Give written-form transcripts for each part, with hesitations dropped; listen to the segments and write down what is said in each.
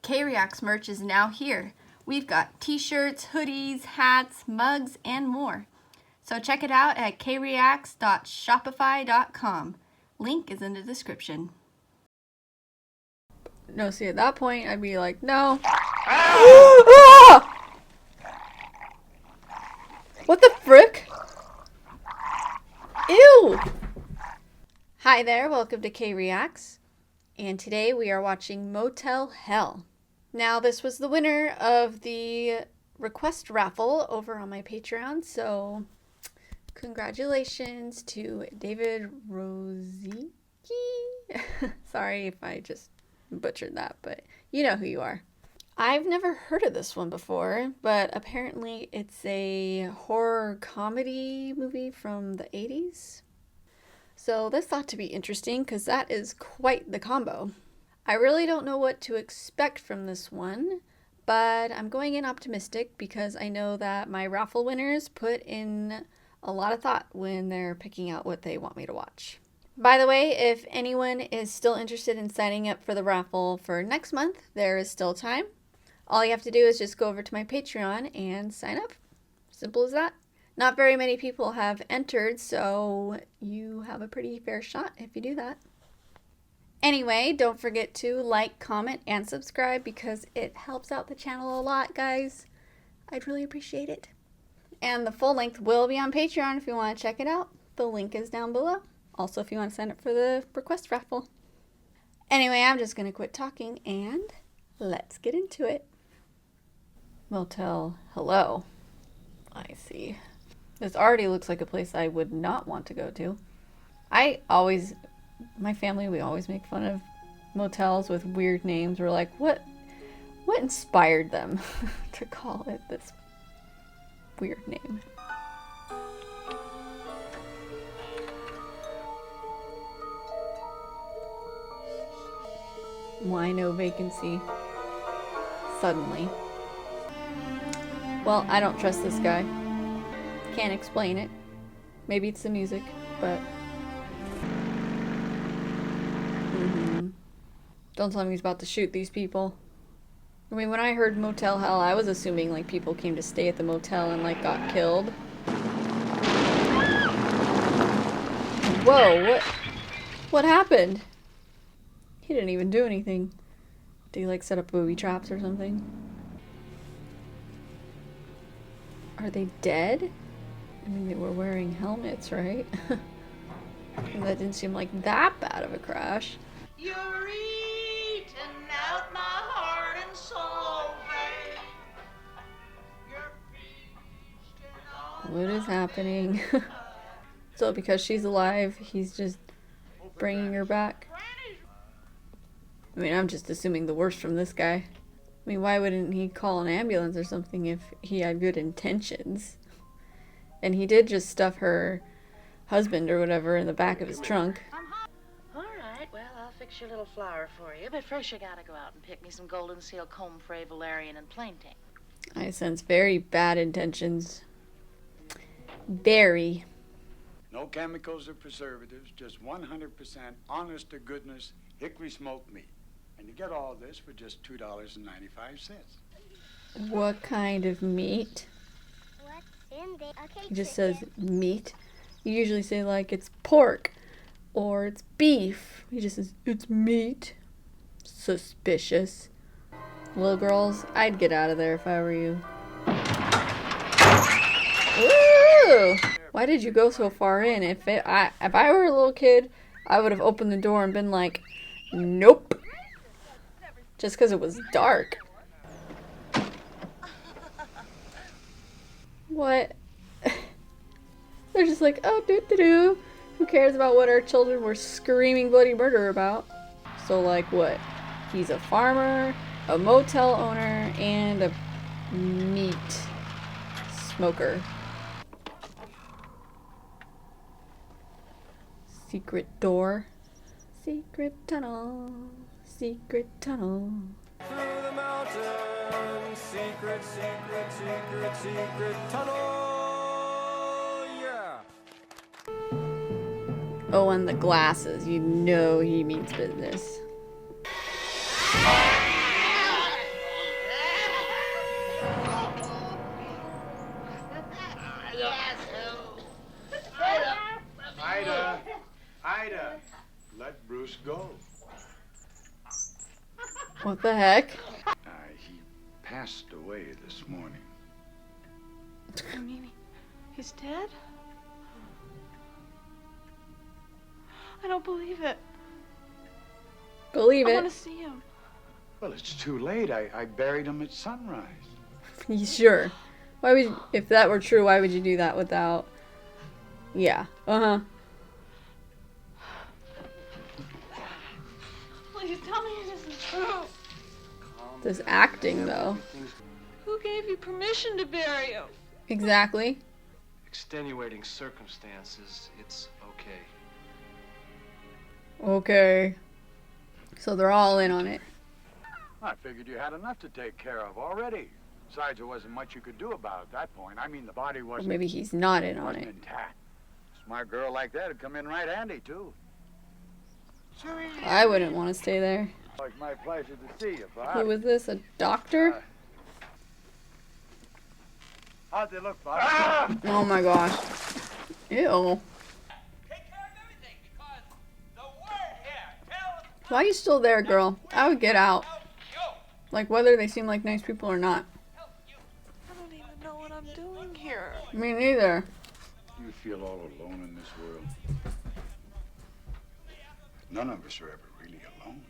K-Reacts merch is now here. We've got t-shirts, hoodies, hats, mugs, and more. So check it out at kreacts.shopify.com. Link is in the description. No, see, at that point, I'd be like, no. What the frick? Ew! Hi there, welcome to K-Reacts. And today we are watching Motel Hell. Now, this was the winner of the request raffle over on my Patreon, so congratulations to David Rosicki. Sorry if I just butchered that, but you know who you are. I've never heard of this one before, but apparently it's a horror comedy movie from the 80s. So this ought to be interesting because that is quite the combo. I really don't know what to expect from this one, but I'm going in optimistic because I know that my raffle winners put in a lot of thought when they're picking out what they want me to watch. By the way, if anyone is still interested in signing up for the raffle for next month, there is still time. All you have to do is just go over to my Patreon and sign up. Simple as that. Not very many people have entered, so you have a pretty fair shot if you do that. Anyway, don't forget to like, comment, and subscribe because it helps out the channel a lot, guys. I'd really appreciate it. And the full length will be on Patreon if you want to check it out. The link is down below. Also, if you want to sign up for the request raffle. Anyway, I'm just going to quit talking and let's get into it. Motel Hello. I see. This already looks like a place I would not want to go to. My family, we always make fun of motels with weird names. We're like, what inspired them to call it this weird name? Why no vacancy? Suddenly. Well, I don't trust this guy. Can't explain it. Maybe it's the music, but... Don't tell me he's about to shoot these people. I mean, when I heard Motel Hell, I was assuming, like, people came to stay at the motel and, like, got killed. Whoa, what happened? He didn't even do anything. Did he, like, set up booby traps or something? Are they dead? I mean, they were wearing helmets, right? That didn't seem like that bad of a crash. You're eating out my heart and soul, babe. You're feasting on What is happening? So because she's alive, he's just bringing her back? I mean, I'm just assuming the worst from this guy. I mean, why wouldn't he call an ambulance or something if he had good intentions? And he did just stuff her husband or whatever in the back of his trunk. All right, well, I'll fix your little flower for you, but first you gotta go out and pick me some golden seal, comfrey, valerian, and plantain. I sense very bad intentions. Very. No chemicals or preservatives, just 100% honest-to-goodness hickory smoked meat. And you get all this for just $2.95. What kind of meat? What's in there? Okay, He just says meat. You usually say like it's pork or it's beef. He just says it's meat. Suspicious. Little girls, I'd get out of there if I were you. Ooh! Why did you go so far in? If I were a little kid, I would have opened the door and been like, nope. Just because it was dark. What? They're just like, oh, doo-doo-doo. Who cares about what our children were screaming bloody murder about? So, like, what? He's a farmer, a motel owner, and a meat smoker. Secret door. Secret tunnel. Secret tunnel. Through the mountains, secret, secret, secret, secret tunnel, yeah. Oh, and the glasses. You know he means business. What the heck? He passed away this morning. You mean he's dead? I don't believe it. Believe I it. want to see him. Well, it's too late. I buried him at sunrise. Sure. Why would you, if that were true, why would you do that without... Yeah. Uh-huh. Please tell me it isn't true. This acting, though. Who gave you permission to bury him? Exactly. Extenuating circumstances, it's okay. Okay. So they're all in on it. I figured you had enough to take care of already. Besides, there wasn't much you could do about it at that point. I mean, the body Or wasn't, maybe he's not in on wasn't it. intact. A smart girl like that would come in right handy, too. I wouldn't want to stay there. It's my pleasure to see you, Bob. Who was this? A doctor? How'd they look, Bob? Oh my gosh. Ew. Why are you still there, girl? I would get out. Like, whether they seem like nice people or not. I don't even know what I'm doing here. Me neither. You feel all alone in this world. None of us are ever really alone.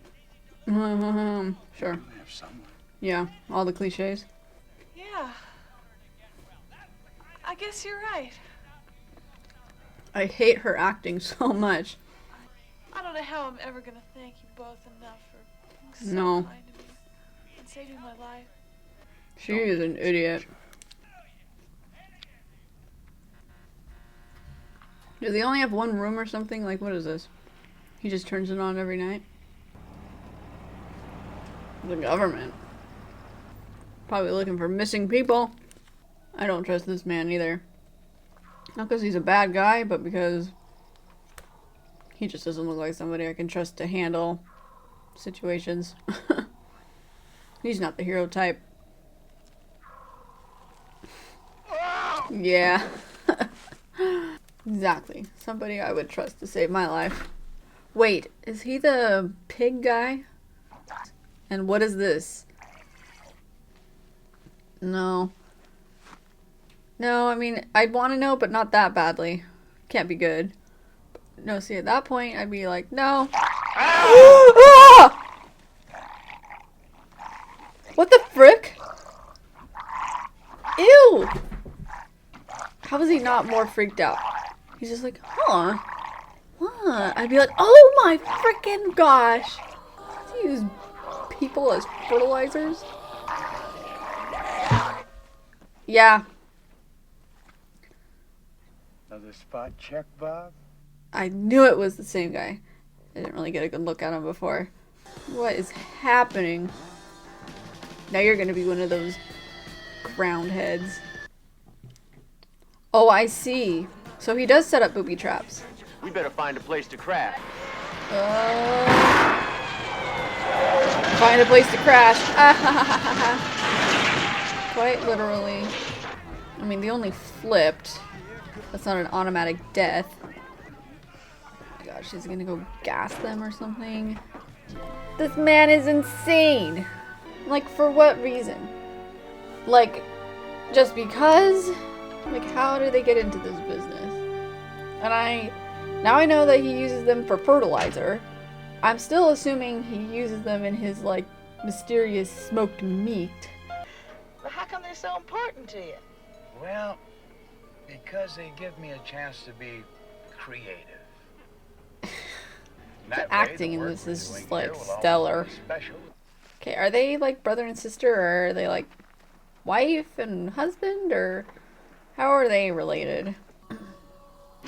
Sure. We have someone. Yeah, all the cliches. Yeah. I guess you're right. I hate her acting so much. I don't know how I'm ever gonna thank you both enough for being so No. kind to me and saving my life. She is an idiot. Do they only have one room or something? Like, what is this? He just turns it on every night? The government. Probably looking for missing people. I don't trust this man either. Not because he's a bad guy, but because he just doesn't look like somebody I can trust to handle situations. He's not the hero type. Yeah. Exactly. Somebody I would trust to save my life. Wait, is he the pig guy? And what is this? No. No, I mean, I'd want to know, but not that badly. Can't be good. No, see, at that point, I'd be like, no. Ah! What the frick? Ew! How is he not more freaked out? He's just like, huh? What? I'd be like, oh my frickin' gosh! Does he use people as fertilizers? Yeah. Another spot check, Bob? I knew it was the same guy. I didn't really get a good look at him before. What is happening? Now you're gonna be one of those ground heads. Oh, I see. So he does set up booby traps. We better find a place to crash. Find a place to crash. Quite literally. I mean, they only flipped. That's not an automatic death. Oh my gosh, he's gonna go gas them or something. This man is insane. Like, for what reason? Like, just because? Like, how do they get into this business? And now I know that he uses them for fertilizer. I'm still assuming he uses them in his, like, mysterious smoked meat. Well, how come they're so important to you? Well, because they give me a chance to be creative. The acting in this is just, like, stellar. Okay, are they, like, brother and sister, or are they, like, wife and husband, or how are they related?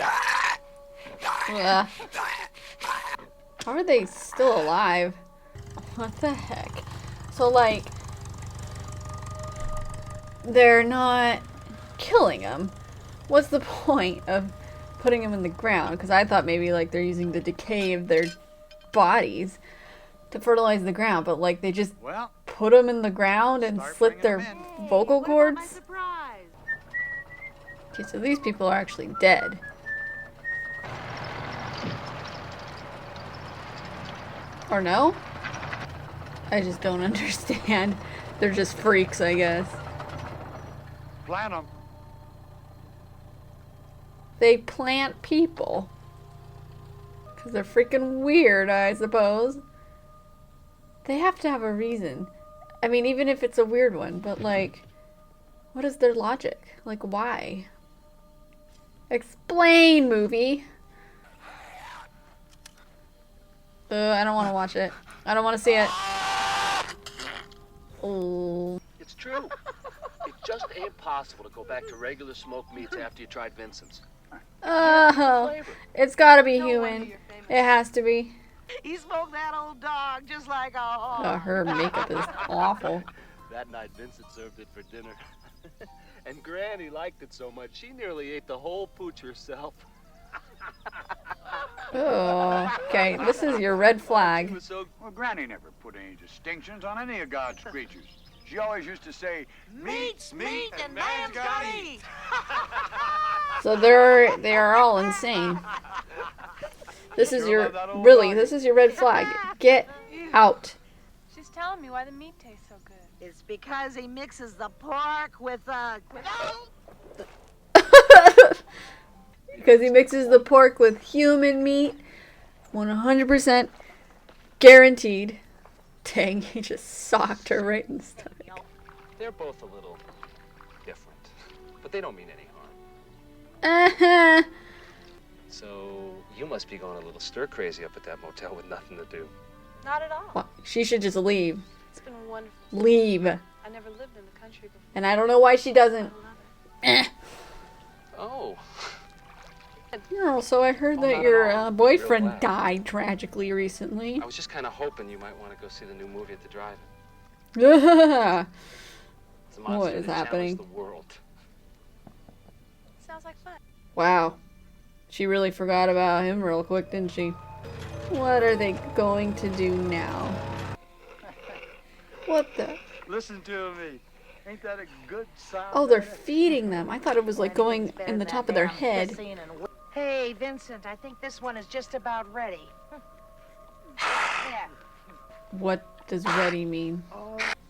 Ugh. How are they still alive? What the heck? So, like, they're not killing him. What's the point of putting him in the ground? Because I thought maybe, like, they're using the decay of their bodies to fertilize the ground, but, like, they just put them in the ground and slit their vocal cords. Okay, so these people are actually dead. Or no? I just don't understand. They're just freaks, I guess. Plant 'em. They plant people. Because they're freaking weird, I suppose. They have to have a reason. I mean, even if it's a weird one, but like, what is their logic? Like, why? Explain, movie. I don't want to watch it. I don't want to see it. Oh. It's true. It just ain't possible to go back to regular smoked meats after you tried Vincent's. Oh, it's gotta be human. It has to be. He smoked that old dog just like a hog. Oh, her makeup is awful. That night, Vincent served it for dinner. And Granny liked it so much, she nearly ate the whole pooch herself. Oh, okay. This is your red flag. Well, Granny never put any distinctions on any of God's creatures. She always used to say, Meat's meat and man's gotta eat. So they are all insane. This is your this is your red flag. Get out. She's telling me why the meat tastes so good. It's because he mixes the pork with Because he mixes the pork with human meat. 100% guaranteed. Dang, he just socked her right in the stomach. They're both a little different, but they don't mean any harm. So you must be going a little stir crazy up at that motel with nothing to do. Not at all. Well, she should just leave. It's been wonderful. Leave. I never lived in the country before. And I don't know why she doesn't. Oh. Girl, so I heard that your boyfriend died tragically recently. I was just kind of hoping you might want to go see the new movie at the drive-in. It's a monster What is that happening? challenged the world. Sounds like fun. Wow. She really forgot about him real quick, didn't she? What are they going to do now? What the? listen to me. Ain't that a good sound? Oh, they're feeding them. I thought it was like going in the top of their head. Hey, Vincent, I think this one is just about ready. Yeah. What does ready mean?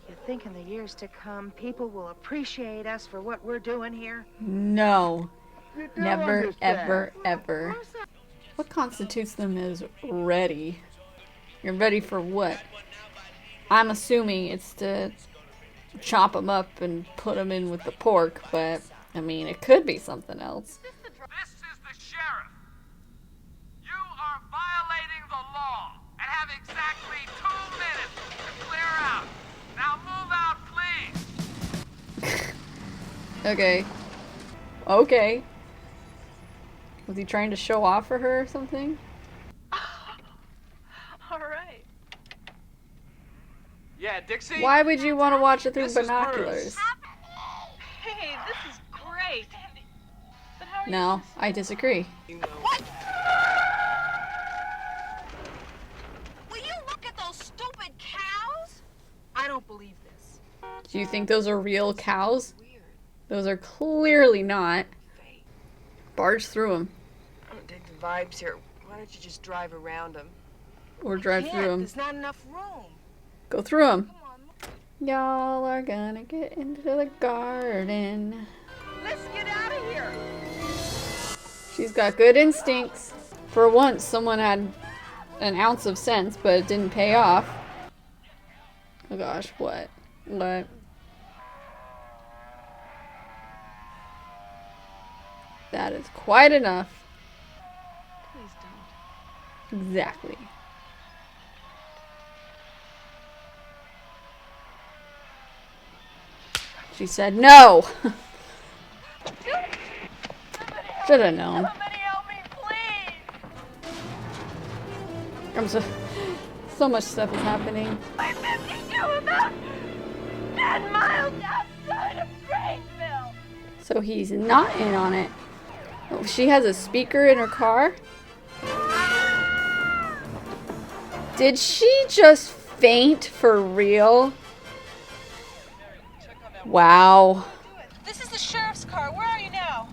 You think in the years to come, people will appreciate us for what we're doing here? No. You do Never, understand. ever, ever. What constitutes them as ready? You're ready for what? I'm assuming it's to chop them up and put them in with the pork, but I mean, it could be something else. This is the sheriff. You are violating the law and have exactly 2 minutes to clear out. Now move out, please. Okay. Okay. Was he trying to show off for her or something? All right. Yeah, Dixie? Why would you want to watch it through This is binoculars? Hey, this is great. But how are No, I disagree. What? Will you look at those stupid cows? I don't believe this. Do you think those are real cows? Those are clearly not. Barge through them. I don't take the vibes here. Why don't you just drive around them? Or drive through them. There's not enough room. Go through them. Y'all are gonna get into the garden. Let's get out of here. She's got good instincts. For once, someone had an ounce of sense, but it didn't pay off. Oh gosh, what? What? That is quite enough. Please don't. Exactly. She said no. Should have known. Somebody help me, please. So much stuff is happening. I'm 52 about 10 miles outside of Grangeville. So he's not in on it. Oh, she has a speaker in her car? Did she just faint for real? Wow. This is the sheriff's car. Where are you now?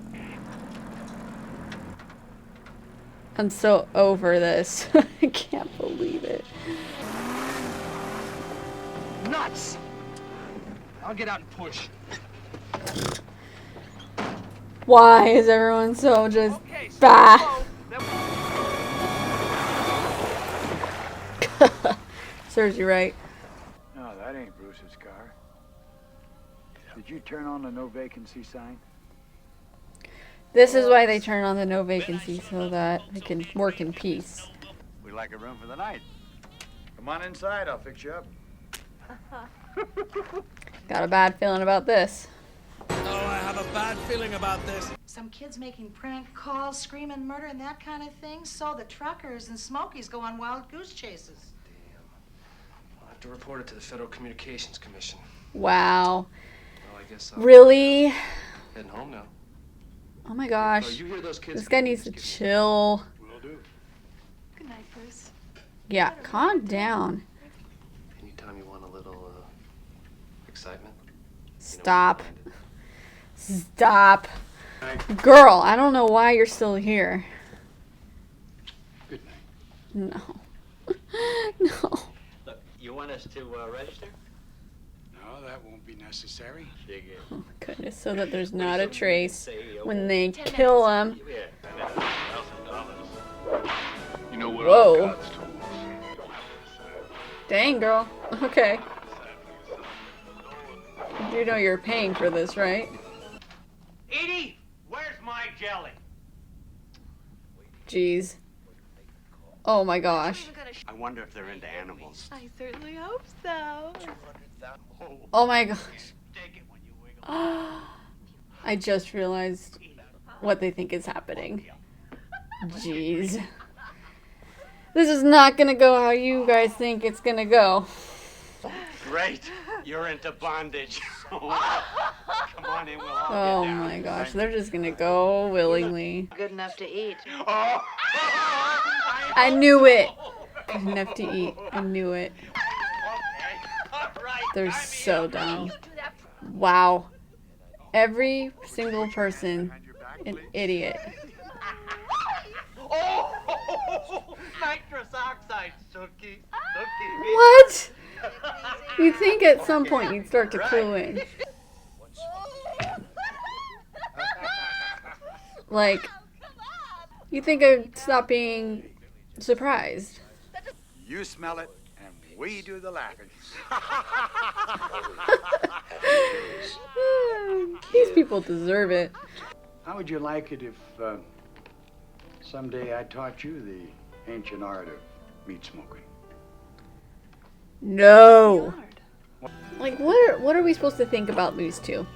I'm so over this. I can't believe it. nuts. I'll get out and push. Why is everyone so just bah? Serves you right. No, that ain't Bruce's car. Did you turn on the no vacancy sign? This is why they turn on the no vacancy, so that they can work in peace. We'd like a room for the night. Come on inside, I'll fix you up. Got a bad feeling about this. Oh, I have a bad feeling about this. Some kids making prank calls, screaming murder and that kind of thing. So the truckers and Smokies go on wild goose chases. I'll have to report it to the Federal Communications Commission. Wow. Well, I guess Really? Heading home now. Oh my gosh. Oh, you hear those kids? This guy needs to chill. Will do. Good night, Bruce. Yeah, calm down. Anytime you want a little excitement. Stop. Stop. Girl, I don't know why you're still here. Good night. No. No. Look, you want us to register? No, that won't be necessary. Oh my goodness, so that there's not a trace when they kill him. You know what? Whoa. Dang, girl. Okay. You do know you're paying for this, right? Edie, where's my jelly? Jeez. Oh my gosh. I wonder if they're into animals. I certainly hope so. Oh my gosh. I just realized what they think is happening. Jeez. This is not gonna go how you guys think it's gonna go. Great, you're into bondage. Come on in, we'll all Oh get down. my gosh, they're just gonna go willingly. Good enough to eat. I knew it. Good enough to eat. I knew it. They're so dumb. Wow. Every single person, an idiot. Oh, nitrous oxide, Sookie. What? You'd think at some point you'd start to clue in. Like, you think I'd stop being surprised. You smell it, and we do the laughing. These people deserve it. How would you like it if someday I taught you the ancient art of meat smoking? No. Like, what are we supposed to think about these two?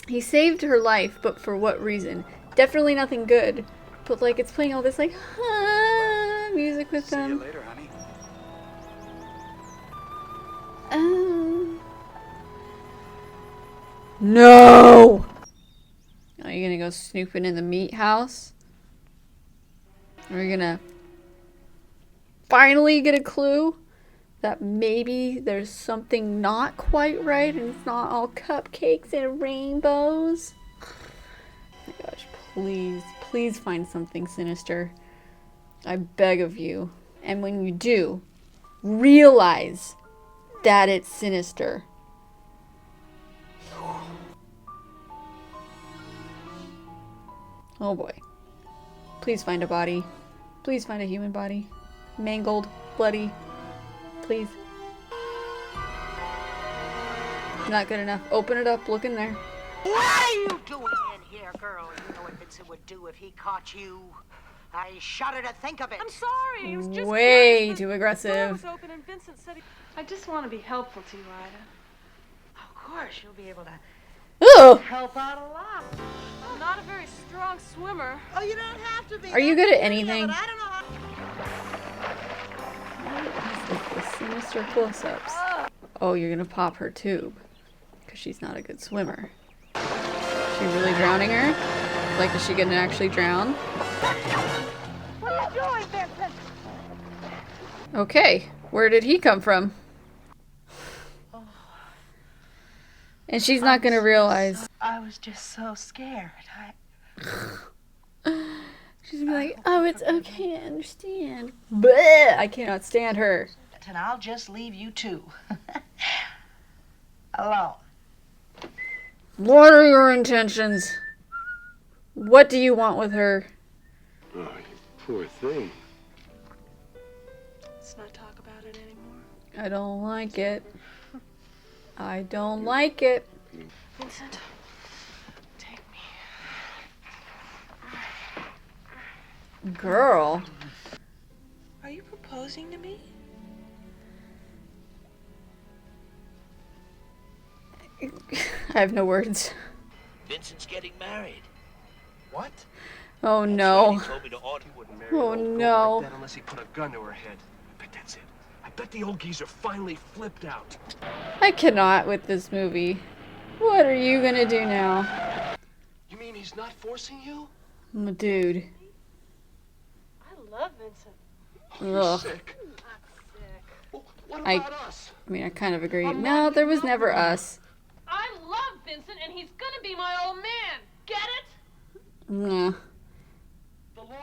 He saved her life, but for what reason? Definitely nothing good. But like, it's playing all this like music with them. See you later, honey. No! Are you gonna go snooping in the meat house? Are we gonna finally get a clue that maybe there's something not quite right and it's not all cupcakes and rainbows? Oh my gosh, please, please find something sinister. I beg of you. And when you do, realize that it's sinister. Oh boy. Please find a body. Please find a human body. Mangled, bloody. Please. Not good enough. Open it up. Look in there. What are you doing in here, girl? You know what Vincent would do if he caught you. I shudder to think of it. I'm sorry. It was just way curious. too The door aggressive. was open and Vincent said I just want to be helpful to you, Ida. Of course, you'll be able to Ooh! help out a lot. I'm not a very strong swimmer. Oh, you don't have to be. Are you good at anything? I don't know how. The sinister close-ups. Oh, you're gonna pop her tube. Because she's not a good swimmer. Is she really drowning her? Like, is she gonna actually drown? What are you doing, Vincent? Okay, where did he come from? And she's not gonna realize. I was just so scared. She's gonna be like, oh, it's okay, I understand. Bleh! I cannot stand her. and I'll just leave you two alone. What are your intentions? What do you want with her? Oh, you poor thing. Let's not talk about it anymore. I don't like it. I don't like it. Vincent, take me. Girl. Are you proposing to me? I have no words. Vincent's getting married. What? Oh no. He told me to order. He wouldn't marry Oh, an old no. girl like that unless he put a gun to her head. I bet that's it. I bet the old geezer finally flipped out. I cannot with this movie. What are you gonna do now? You mean he's not forcing you? Dude. I love Vincent. Ugh. Sick. I'm sick. Well, what I about us? mean, I kind of agree. No, there was never us. I love Vincent, and he's gonna be my old man. Get it? No.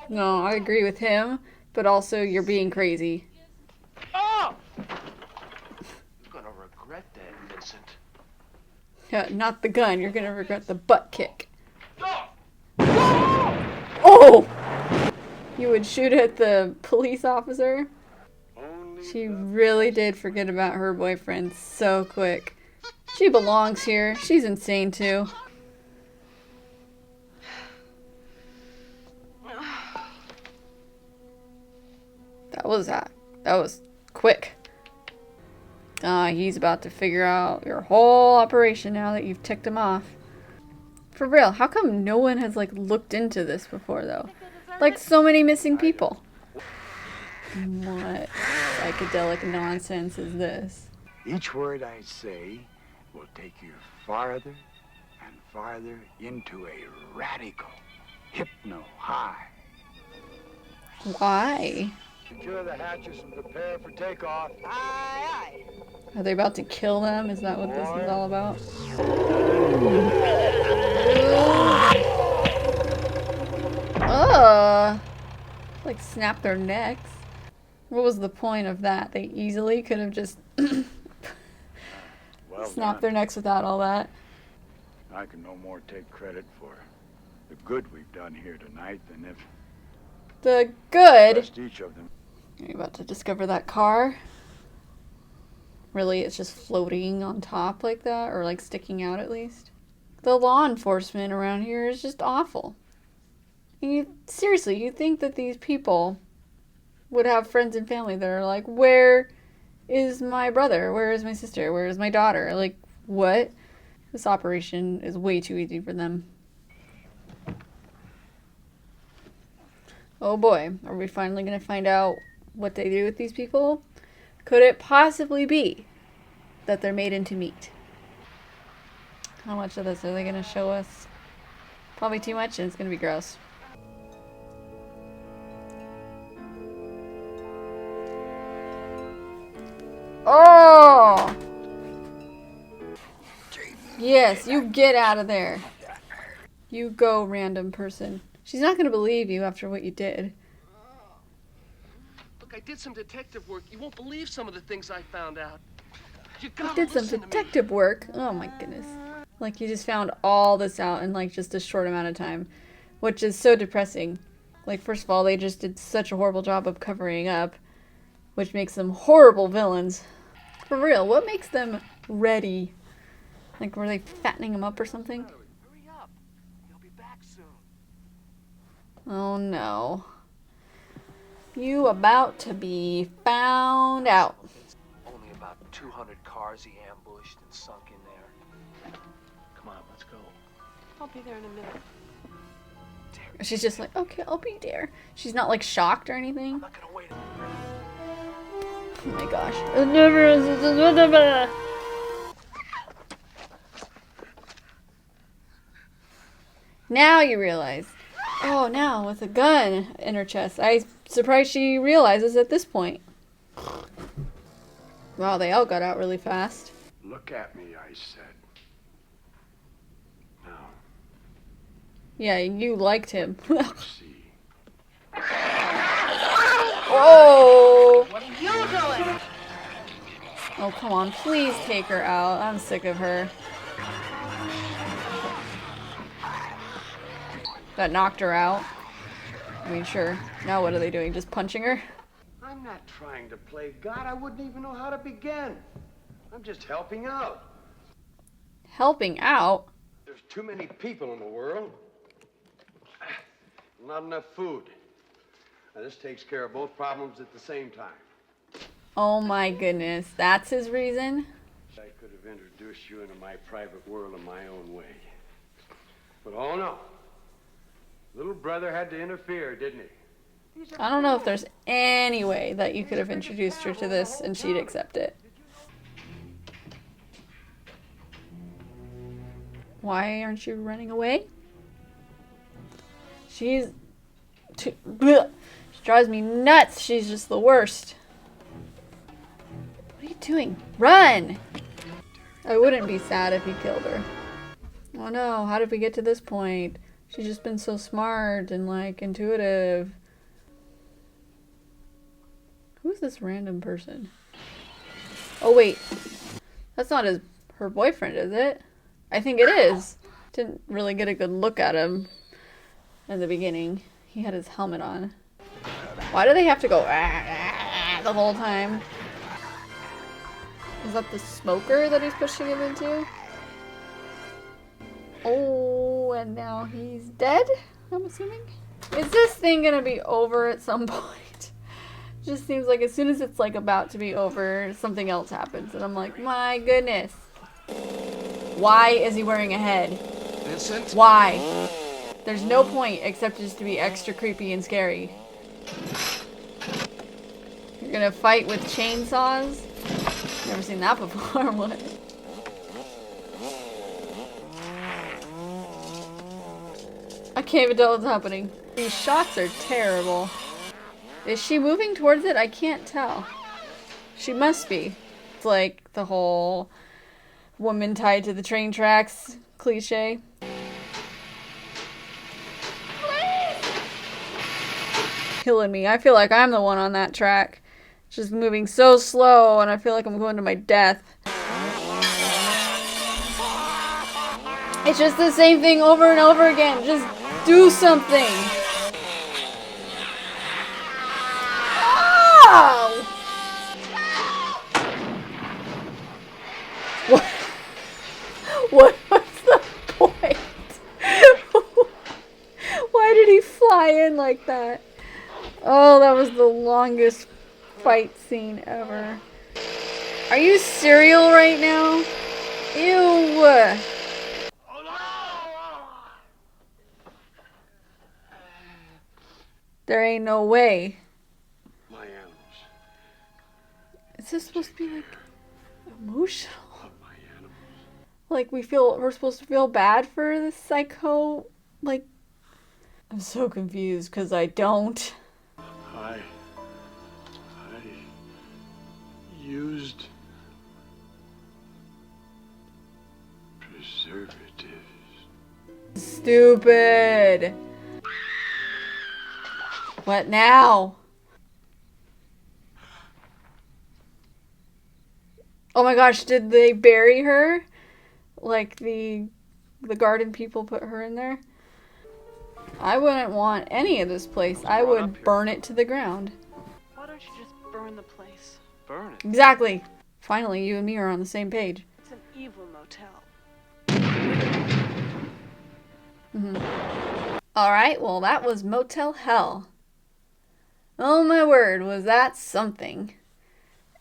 No, I agree with him, but also you're being crazy. Oh! You're gonna regret that, Vincent. Yeah, not the gun. You're gonna regret the butt kick. Oh! You would shoot at the police officer? She really did forget about her boyfriend so quick. She belongs here. She's insane too. That was quick. He's about to figure out your whole operation now that you've ticked him off. For real, how come no one has like looked into this before though? Like so many missing people. What psychedelic nonsense is this? Each word I say will take you farther and farther into a radical hypno-high. Why? Secure the hatches and prepare for takeoff. Aye, aye. Are they about to kill them? Is that what this is all about? Like snap their necks. What was the point of that? They easily could have just snapped their necks without all that. I can no more take credit for the good we've done here tonight than if The good. just each of them. Are you about to discover that car? Really, it's just floating on top like that, or like sticking out at least. The law enforcement around here is just awful. Seriously, you think that these people would have friends and family that are like, where is my brother? Where is my sister? Where is my daughter? Like, what? This operation is way too easy for them. Oh boy, are we finally going to find out what they do with these people? Could it possibly be that they're made into meat? How much of this are they going to show us? Probably too much, and it's going to be gross. Oh! Yes, you get out of there. You go, random person. She's not going to believe you after what you did. Look, I did some detective work. You won't believe some of the things I found out. You I gotta did some listen to me. detective work. Oh my goodness. Like you just found all this out in like just a short amount of time, which is so depressing. Like first of all, they just did such a horrible job of covering up, which makes them horrible villains. For real, what makes them ready? Like were they fattening them up or something? Hurry up. He'll be back soon. Oh no. You about to be found out. Only about 200 cars he ambushed and sunk in there. Come on, let's go. I'll be there in a minute. She's just like, okay, I'll be there. She's not like shocked or anything. I'm not gonna wait. Oh my gosh. It never is. Now you realize. Oh, now with a gun in her chest. I'm surprised she realizes at this point. Wow, they all got out really fast. Look at me, I said. Now, Yeah, you liked him. see. Oh! What are you doing? Oh, come on. Please take her out. I'm sick of her. That knocked her out. I mean, sure. Now what are they doing? Just punching her? I'm not trying to play God. I wouldn't even know how to begin. I'm just helping out. Helping out? There's too many people in the world. Not enough food. Now, this takes care of both problems at the same time. Oh my goodness. That's his reason? I could have introduced you into my private world in my own way. But oh no. Little brother had to interfere, didn't he? I don't know if there's any way that you could have introduced her to this and she'd accept it. Why aren't you running away? She's too... Bleh. She drives me nuts. She's just the worst. What are you doing? Run! I wouldn't be sad if he killed her. Oh no, how did we get to this point? She's just been so smart and, like, intuitive. Who's this random person? Oh wait, that's not her boyfriend, is it? I think it is. Didn't really get a good look at him in the beginning. He had his helmet on. Why do they have to go the whole time? Is that the smoker that he's pushing him into? Oh, and now he's dead, I'm assuming? Is this thing gonna be over at some point? Just seems like as soon as it's like about to be over, something else happens. And I'm like, my goodness. Why is he wearing a head? Vincent? Why? There's no point except just to be extra creepy and scary. You're gonna fight with chainsaws? Never seen that before. What? I can't even tell what's happening. These shots are terrible. Is she moving towards it? I can't tell. She must be. It's like the whole woman tied to the train tracks cliche. Killing me. I feel like I'm the one on that track. Just moving so slow and I feel like I'm going to my death. It's just the same thing over and over again. Just do something. Oh! What was the point? Why did he fly in like that? Oh, that was the longest fight scene ever. Are you cereal right now? Ew. There ain't no way. My animals. Is this supposed to be like emotional? Like we're supposed to feel bad for this psycho? Like, I'm so confused because I don't. I used preservatives. Stupid. What now? Oh my gosh, did they bury her? Like the garden people put her in there? I wouldn't want any of this place. I would burn it to the ground. Why don't you just burn the place? Burn it. Exactly. Finally, you and me are on the same page. It's an evil motel. Alright, well that was Motel Hell. Oh my word, was that something.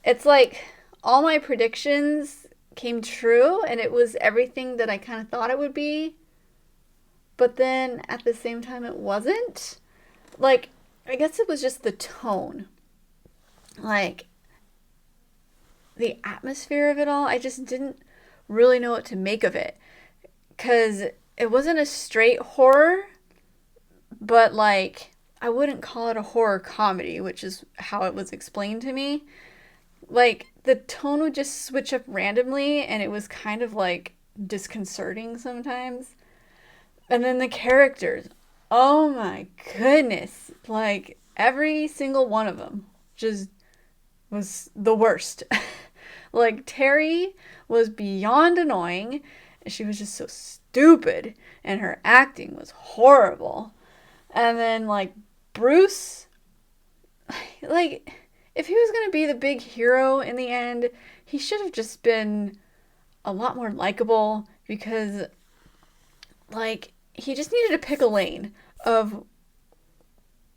It's like all my predictions came true and it was everything that I kind of thought it would be. But then at the same time it wasn't. Like, I guess it was just the tone. Like, the atmosphere of it all, I just didn't really know what to make of it. Because it wasn't a straight horror, but like, I wouldn't call it a horror comedy, which is how it was explained to me. Like, the tone would just switch up randomly, and it was kind of like disconcerting sometimes. And then the characters, oh my goodness, like every single one of them just was the worst. Like, Terry was beyond annoying. She was just so stupid, and her acting was horrible. And then, like, Bruce, like, if he was going to be the big hero in the end, he should have just been a lot more likable, because, like, he just needed to pick a lane of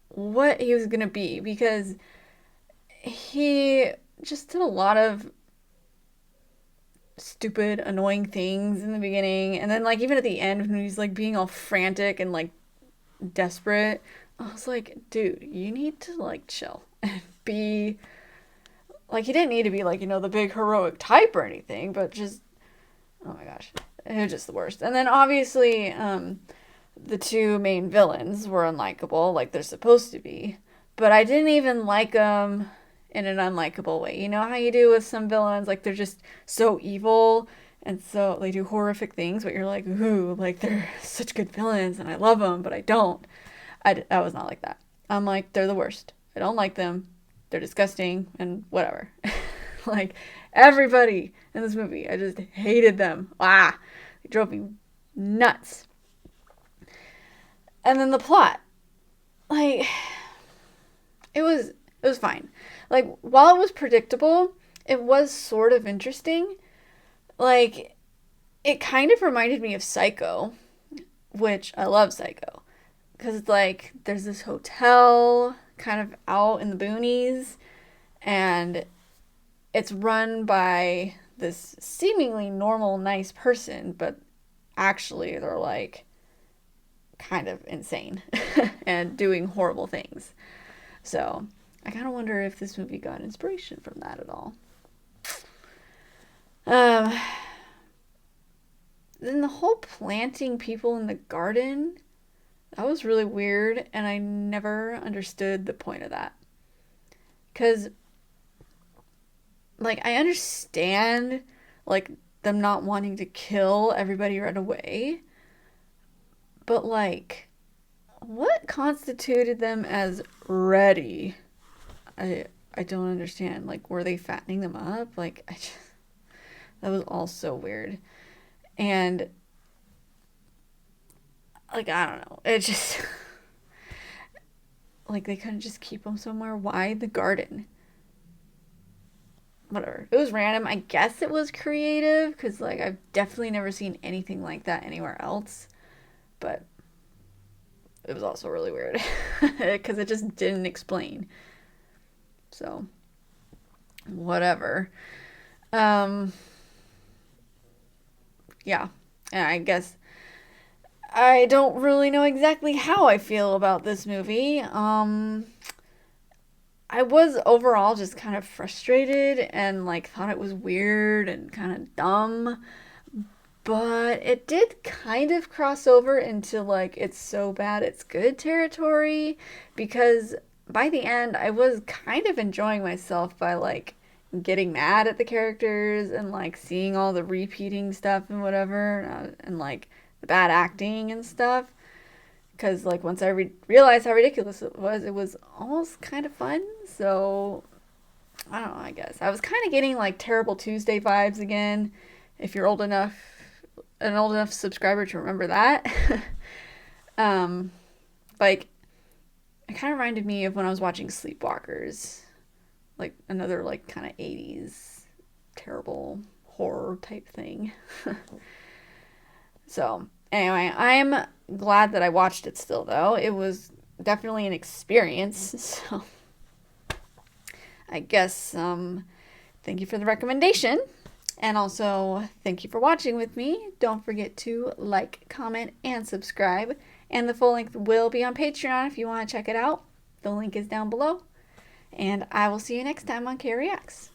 what he was going to be, because he just did a lot of stupid, annoying things in the beginning, and then, like, even at the end when he's, like, being all frantic and, like, desperate, I was like, dude, you need to, like, chill and be, like, he didn't need to be, like, you know, the big heroic type or anything, but just, oh my gosh, it was just the worst. And then obviously the two main villains were unlikable, like they're supposed to be, but I didn't even like them in an unlikable way. You know how you do with some villains, like they're just so evil and so they do horrific things, but you're like, ooh, like they're such good villains and I love them, but I don't. I was not like that. I'm like, they're the worst. I don't like them. They're disgusting and whatever. Like, everybody in this movie, I just hated them. They drove me nuts. And then the plot, like, it was fine. Like, while it was predictable, it was sort of interesting. Like, it kind of reminded me of Psycho, which I love Psycho, because it's like there's this hotel kind of out in the boonies, and it's run by this seemingly normal, nice person, but actually they're like kind of insane and doing horrible things. So I kind of wonder if this movie got inspiration from that at all. Then the whole planting people in the garden, that was really weird, and I never understood the point of that. Because, like, I understand, like, them not wanting to kill everybody right away, but, like, what constituted them as ready? I don't understand. Like, were they fattening them up? Like, that was all so weird. And, like, I don't know. It just, like, they couldn't just keep them somewhere. Why the garden? Whatever. It was random. I guess it was creative, because, like, I've definitely never seen anything like that anywhere else. But it was also really weird, because it just didn't explain. So, whatever. Yeah. And I guess I don't really know exactly how I feel about this movie. I was overall just kind of frustrated and, like, thought it was weird and kind of dumb. But it did kind of cross over into, like, it's so bad it's good territory, because by the end I was kind of enjoying myself by, like, getting mad at the characters and, like, seeing all the repeating stuff and whatever, and like, the bad acting and stuff. Because, like, once I realized how ridiculous it was almost kind of fun. So, I don't know, I guess. I was kind of getting, like, Terrible Tuesday vibes again, if you're an old enough subscriber to remember that. Like, it kind of reminded me of when I was watching Sleepwalkers. Like, another, like, kind of 80s terrible horror type thing. So, anyway, I'm glad that I watched it still, though. It was definitely an experience. So, I guess, thank you for the recommendation. And also, thank you for watching with me. Don't forget to like, comment, and subscribe. And the full length will be on Patreon if you want to check it out. The link is down below. And I will see you next time on K Reacts.